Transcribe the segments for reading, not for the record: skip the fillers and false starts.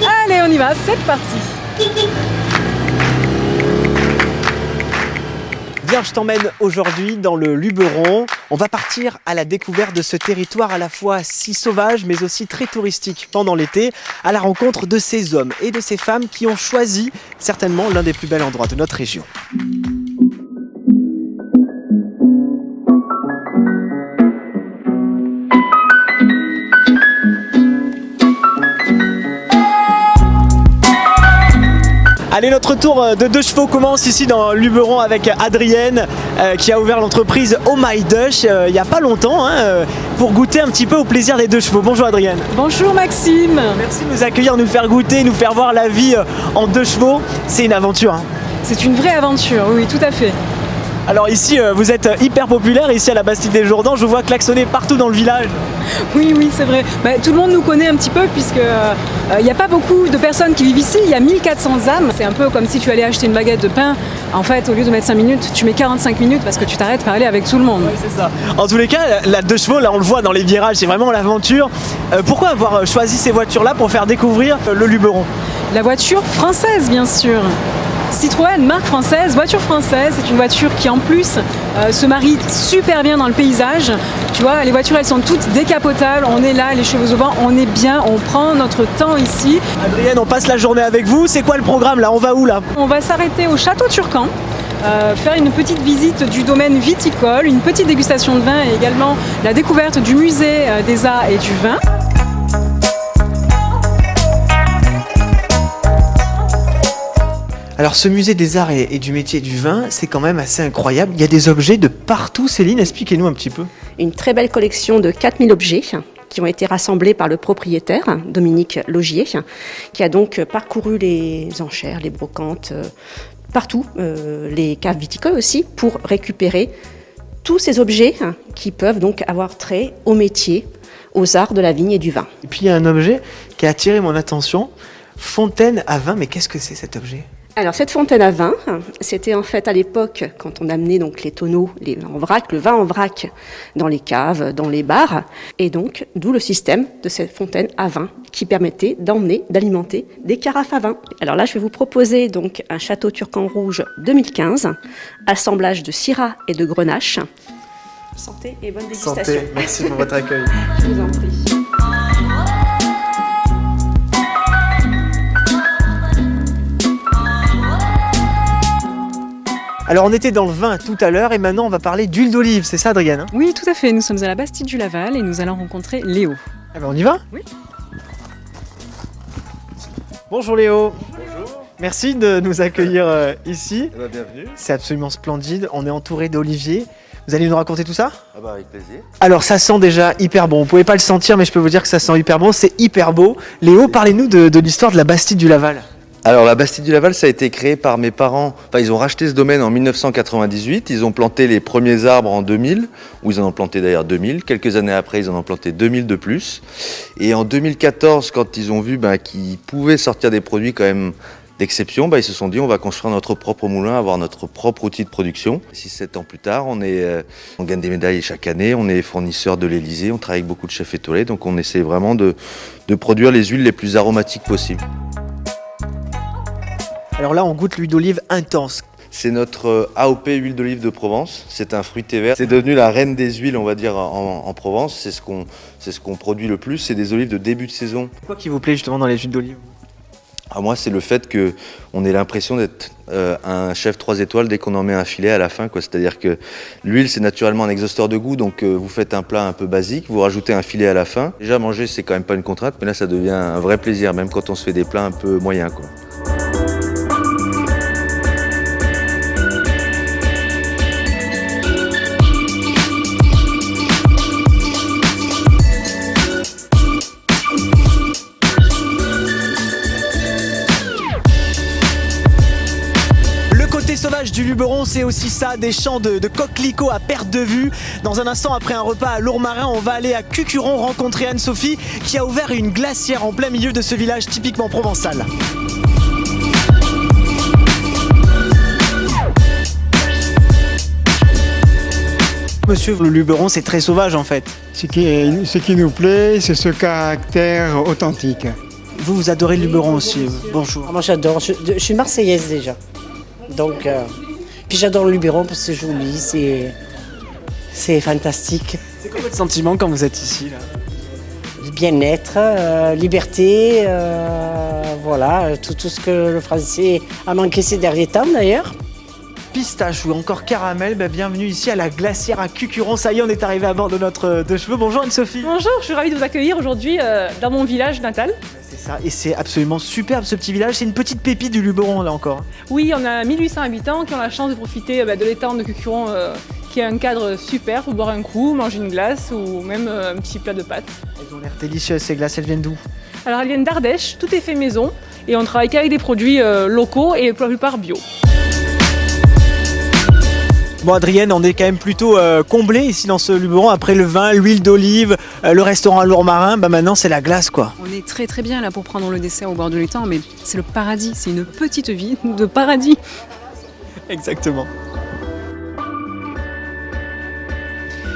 Allez, on y va, c'est parti. Viens, je t'emmène aujourd'hui dans le Luberon. On va partir à la découverte de ce territoire à la fois si sauvage mais aussi très touristique pendant l'été, à la rencontre de ces hommes et de ces femmes qui ont choisi certainement l'un des plus bels endroits de notre région. Allez, notre tour de 2 chevaux commence ici dans Luberon avec Adrienne qui a ouvert l'entreprise Oh My Dush il n'y a pas longtemps pour goûter un petit peu au plaisir des 2 chevaux. Bonjour Adrienne. Bonjour Maxime. Merci de nous accueillir, nous faire goûter, nous faire voir la vie en 2 chevaux. C'est une aventure. C'est une vraie aventure, oui, tout à fait. Alors ici, vous êtes hyper populaire, ici à la Bastide des Jourdans, je vous vois klaxonner partout dans le village. Oui, c'est vrai. Tout le monde nous connaît un petit peu puisque il n'y a pas beaucoup de personnes qui vivent ici, il y a 1400 âmes. C'est un peu comme si tu allais acheter une baguette de pain. En fait, au lieu de mettre 5 minutes, tu mets 45 minutes parce que tu t'arrêtes de parler avec tout le monde. Oui, c'est ça. En tous les cas, la 2 chevaux, là on le voit dans les virages, c'est vraiment l'aventure. Pourquoi avoir choisi ces voitures-là pour faire découvrir le Luberon? La voiture française, bien sûr. Citroën, marque française, voiture française, c'est une voiture qui en plus se marie super bien dans le paysage. Tu vois, les voitures elles sont toutes décapotables, on est là, les cheveux au vent, on est bien, on prend notre temps ici. Adrienne, on passe la journée avec vous, c'est quoi le programme là? On va où là? On va s'arrêter au Château Turcan, faire une petite visite du domaine viticole, une petite dégustation de vin et également la découverte du musée des arts et du vin. Alors ce musée des arts et du métier du vin, c'est quand même assez incroyable. Il y a des objets de partout. Céline, expliquez-nous un petit peu. Une très belle collection de 4000 objets qui ont été rassemblés par le propriétaire, Dominique Logier, qui a donc parcouru les enchères, les brocantes, partout, les caves viticoles aussi, pour récupérer tous ces objets qui peuvent donc avoir trait au métier, aux arts de la vigne et du vin. Et puis il y a un objet qui a attiré mon attention, fontaine à vin. Mais qu'est-ce que c'est cet objet? Alors cette fontaine à vin, c'était en fait à l'époque quand on amenait donc les tonneaux, en vrac, le vin en vrac dans les caves, dans les bars, et donc d'où le système de cette fontaine à vin qui permettait d'emmener, d'alimenter des carafes à vin. Alors là, je vais vous proposer donc un Château Turcan Rouge 2015, assemblage de Syrah et de Grenache. Santé et bonne dégustation. Santé, merci pour votre accueil. Je vous en prie. Alors on était dans le vin tout à l'heure et maintenant on va parler d'huile d'olive, c'est ça Adrienne? Oui, tout à fait. Nous sommes à la Bastide du Laval et nous allons rencontrer Léo. Ah ben on y va? Oui. Bonjour Léo. Bonjour. Merci de nous accueillir ici. Bienvenue. C'est absolument splendide, on est entouré d'oliviers. Vous allez nous raconter tout ça? Ah bah avec plaisir. Alors ça sent déjà hyper bon, vous pouvez pas le sentir mais je peux vous dire que ça sent hyper bon, c'est hyper beau. Léo, parlez-nous de l'histoire de la Bastide du Laval. Alors la Bastide du Laval, ça a été créé par mes parents. Enfin, ils ont racheté ce domaine en 1998. Ils ont planté les premiers arbres en 2000, ou ils en ont planté d'ailleurs 2000. Quelques années après, ils en ont planté 2000 de plus. Et en 2014, quand ils ont vu qu'ils pouvaient sortir des produits quand même d'exception, ils se sont dit on va construire notre propre moulin, avoir notre propre outil de production. 6-7 ans plus tard, on gagne des médailles chaque année, on est fournisseur de l'Elysée, on travaille avec beaucoup de chefs étoilés, donc on essaie vraiment de produire les huiles les plus aromatiques possibles. Alors là on goûte l'huile d'olive intense. C'est notre AOP huile d'olive de Provence, c'est un fruité vert. C'est devenu la reine des huiles, on va dire, en Provence. C'est ce qu'on produit le plus, c'est des olives de début de saison. Quoi qui vous plaît justement dans les huiles d'olive? Moi, c'est le fait qu'on ait l'impression d'être un chef 3 étoiles dès qu'on en met un filet à la fin, quoi. C'est-à-dire que l'huile, c'est naturellement un exhausteur de goût, donc vous faites un plat un peu basique, vous rajoutez un filet à la fin. Déjà, manger, c'est quand même pas une contrainte, mais là, ça devient un vrai plaisir, même quand on se fait des plats un peu moyens, quoi. Sauvage du Luberon, c'est aussi ça, des champs de coquelicots à perte de vue. Dans un instant, après un repas à Lourmarin, on va aller à Cucuron rencontrer Anne-Sophie qui a ouvert une glacière en plein milieu de ce village typiquement provençal. Monsieur, le Luberon, c'est très sauvage en fait. Ce qui nous plaît, c'est ce caractère authentique. Vous adorez le Luberon aussi. Bonjour. Ah, moi j'adore, je suis marseillaise déjà. Donc, puis j'adore le Luberon parce que c'est joli, c'est fantastique. C'est quoi votre sentiment quand vous êtes ici là? Bien-être, liberté, voilà, tout ce que le français a manqué ces derniers temps d'ailleurs. Pistache ou encore caramel, bienvenue ici à la glacière à Cucuron. Ça y est, on est arrivé à bord de notre de cheveux. Bonjour Anne-Sophie. Bonjour, je suis ravie de vous accueillir aujourd'hui dans mon village natal. C'est ça, et c'est absolument superbe ce petit village. C'est une petite pépite du Luberon là encore. Oui, on a 1800 habitants qui ont la chance de profiter de l'étang de Cucuron qui est un cadre super pour boire un coup, manger une glace ou même un petit plat de pâtes. Elles ont l'air délicieuses ces glaces, elles viennent d'où? Alors elles viennent d'Ardèche, tout est fait maison et on travaille qu'avec des produits locaux et pour la plupart bio. Bon Adrienne, on est quand même plutôt comblé ici dans ce Luberon. Après le vin, l'huile d'olive, le restaurant à Lourmarin, maintenant c'est la glace quoi. On est très très bien là pour prendre le dessert au bord de l'étang, mais c'est le paradis, c'est une petite vie de paradis. Exactement.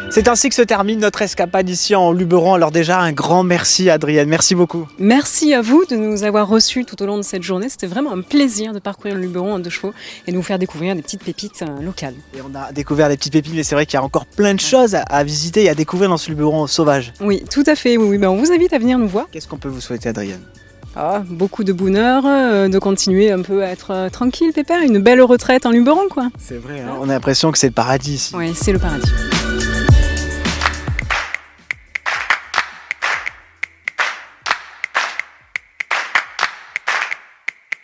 C'est ainsi que se termine notre escapade ici en Luberon. Alors déjà, un grand merci Adrienne, merci beaucoup. Merci à vous de nous avoir reçus tout au long de cette journée. C'était vraiment un plaisir de parcourir le Luberon en 2 chevaux et de vous faire découvrir des petites pépites locales. Et on a découvert des petites pépites, mais c'est vrai qu'il y a encore plein de choses à visiter et à découvrir dans ce Luberon sauvage. Oui, tout à fait. Oui, on vous invite à venir nous voir. Qu'est-ce qu'on peut vous souhaiter Adrienne? Beaucoup de bonheur, de continuer un peu à être tranquille, pépère, une belle retraite en Luberon quoi. C'est vrai, on a l'impression que c'est le paradis ici. Oui, c'est le paradis.